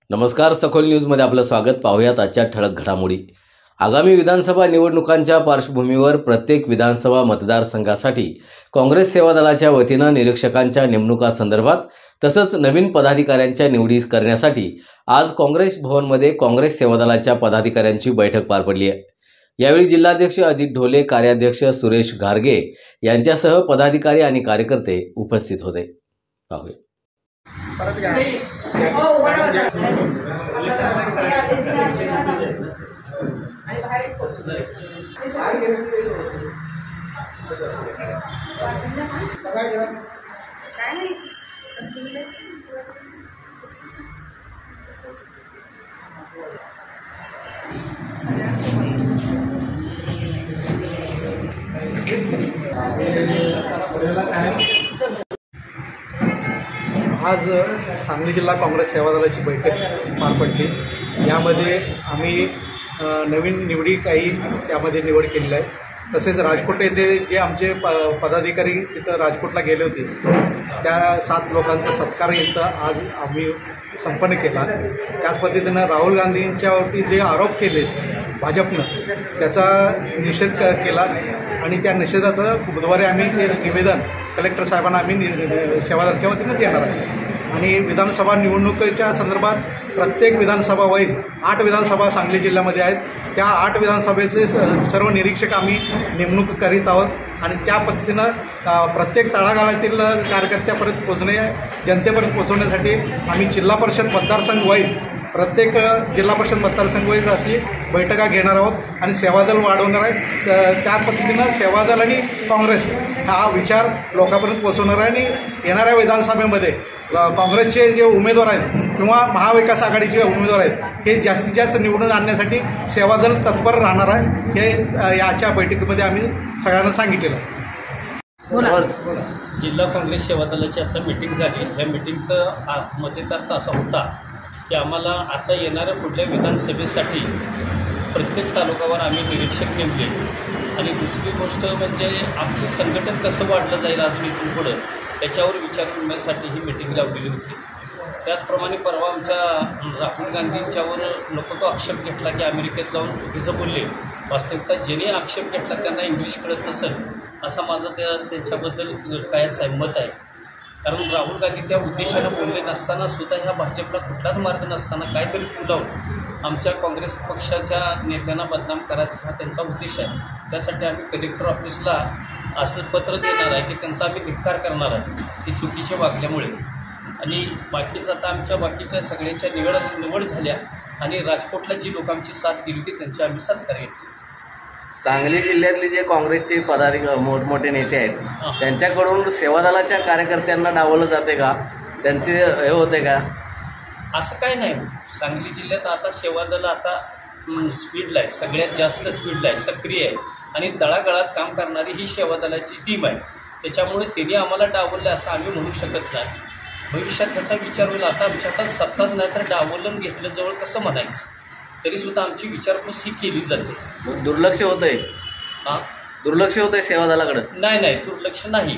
नमस्कार, सखोल न्यूजमध्ये आपलं स्वागत. पाहूयात आजच्या ठळक घडामोडी. आगामी विधानसभा निवडणुकांच्या पार्श्वभूमीवर प्रत्येक विधानसभा मतदारसंघासाठी काँग्रेस सेवा दलाच्या वतीनं निरीक्षकांच्या नेमणुकासंदर्भात तसंच नवीन पदाधिकाऱ्यांच्या निवडी करण्यासाठी आज काँग्रेस भवनमध्ये काँग्रेस सेवा दलाच्या पदाधिकाऱ्यांची बैठक पार पडली आहे. यावेळी जिल्हाध्यक्ष अजित ढोले, कार्याध्यक्ष सुरेश घारगे यांच्यासह पदाधिकारी आणि कार्यकर्ते उपस्थित होते. पाहूया. आज सांगली जिल्हा काँग्रेस सेवा दलाची बैठक पार पडली. यामध्ये आम्ही नवीन निवडी काही त्यामध्ये निवड केलेली आहे. तसेच राजकोट येथे जे आमचे पदाधिकारी तिथं राजकोटला गेले होते त्या 7 लोकांचा सत्कार इथं आज आम्ही संपन्न केला. त्याच पद्धतीनं राहुल गांधींच्यावरती जे आरोप केले भाजपनं त्याचा निषेध केला आणि त्या निषेधाचं बुधवारी आम्ही ते निवेदन कलेक्टर साहेबांना आम्ही सेवा दलाच्या वतीनं देणार आहे. आणि विधानसभा निवडणुकीच्या संदर्भात प्रत्येक विधानसभा वाईज 8 विधानसभा सांगली जिल्ह्यामध्ये आहेत. त्या 8 विधानसभेचे सर्व निरीक्षक आम्ही नेमणूक करीत आहोत आणि त्या पद्धतीनं प्रत्येक तळागाळातील कार्यकर्त्यापर्यंत पोहोचणे, जनतेपर्यंत पोहोचवण्यासाठी आम्ही जिल्हा परिषद मतदारसंघ वाईज प्रत्येक जिल्हा परिषद मतदारसंघ वाईज अशी बैठका घेणार आहोत आणि सेवादल वाढवणार आहे. त्या पद्धतीनं सेवादल आणि काँग्रेस हा विचार लोकांपर्यंत पोहोचवणार आहे आणि येणाऱ्या विधानसभेमध्ये काँग्रेसचे जे उमेदवार आहेत किंवा महाविकास आघाडीचे उमेदवार आहेत हे जास्तीत जास्त निवडून आणण्यासाठी सेवादल तत्पर राहणार आहे. हे याच्या बैठकीमध्ये आम्ही सगळ्यांना सांगितलेलं आहे. जिल्हा काँग्रेस सेवा दलाची आता मीटिंग झाली. ह्या मीटिंगचं मतेदार्थ असा होता की आम्हाला आता येणाऱ्या पुढल्या विधानसभेसाठी प्रत्येक तालुक्यावर आम्ही निरीक्षक नेमले आणि दुसरी गोष्ट म्हणजे आमचं संघटन कसं वाढलं जाईल अजून इथून पुढं त्याच्यावर विचार करण्यासाठी ही मीटिंग लावलेली होती. त्याचप्रमाणे परवा आमच्या राहुल गांधींच्यावर लोक तो आक्षेप घेतला की अमेरिकेत जाऊन चुकीचं बोलले. वास्तविकता ज्यांनी आक्षेप घेतला त्यांना इंग्लिश कळत नसेल असं माझं त्यांच्याबद्दल काय मत आहे. कारण राहुल गांधी त्या उद्देशानं बोलले नसताना सुद्धा ह्या भाजपला कुठलाच मार्ग नसताना काहीतरी लावून आमच्या काँग्रेस पक्षाच्या नेत्यांना बदनाम करायचा हा त्यांचा उद्देश आहे. त्यासाठी आम्ही कलेक्टर ऑफिसला असं पत्र देणार आहे की त्यांचा आम्ही धिक्कार करणार आहे की चुकीचे वागल्यामुळे. आणि बाकीचं आता आमच्या बाकीच्या सगळ्यांच्या निवड झाल्या आणि राजकोटला जी लोकांची साथ दिली होती त्यांची आम्ही सत्कार घेतली. सांगली जिल्ह्यातले जे काँग्रेसचे पदाधिकारी मोठमोठे नेते आहेत त्यांच्याकडून सेवा दलाच्या कार्यकर्त्यांना डावलं जाते का? त्यांचे हे होते का? असं काय नाही. सांगली जिल्ह्यात आता सेवा दल आता स्पीडला आहे, सगळ्यात जास्त स्पीडला आहे, सक्रिय आहे आणि तळागाळात काम करणारी ही सेवा दलाची टीम आहे. त्याच्यामुळे त्यांनी आम्हाला डावललं असं आम्ही म्हणू शकत नाही. भविष्यात ह्याचा विचार होईल. आता आमच्या हातात सत्ताच नाही तर डावलून घेतलं जवळ कसं म्हणायचं. तरीसुद्धा आमची विचारपूस ही केली जाते. दुर्लक्ष होतंय. दुर्लक्ष होतंय सेवा दलाकडे? नाही, दुर्लक्ष नाही.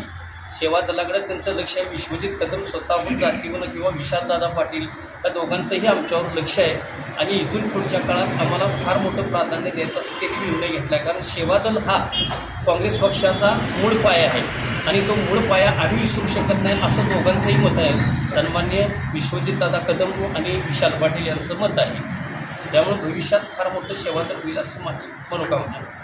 सेवा दलाकडे त्यांचं लक्ष आहे. विश्वजित कदम स्वतःहून जातीवनं किंवा विशालदादा पाटील या दोघांचंही आमच्यावर लक्ष आहे आणि इथून पुढच्या काळात आम्हाला फार मोठं प्राधान्य द्यायचं असं त्यांनी निर्णय घेतला आहे. कारण सेवा दल हा काँग्रेस पक्षाचा मूळ पाया आहे आणि तो मूळ पाया आम्ही विसरू शकत नाही असं दोघांचंही मत आहे. सन्माननीय विश्वजितदादा कदम आणि विशाल पाटील यांचं मत आहे. त्यामुळे भविष्यात फार मोठं सेवा दल होईल असं माझी मनोकामना आहे.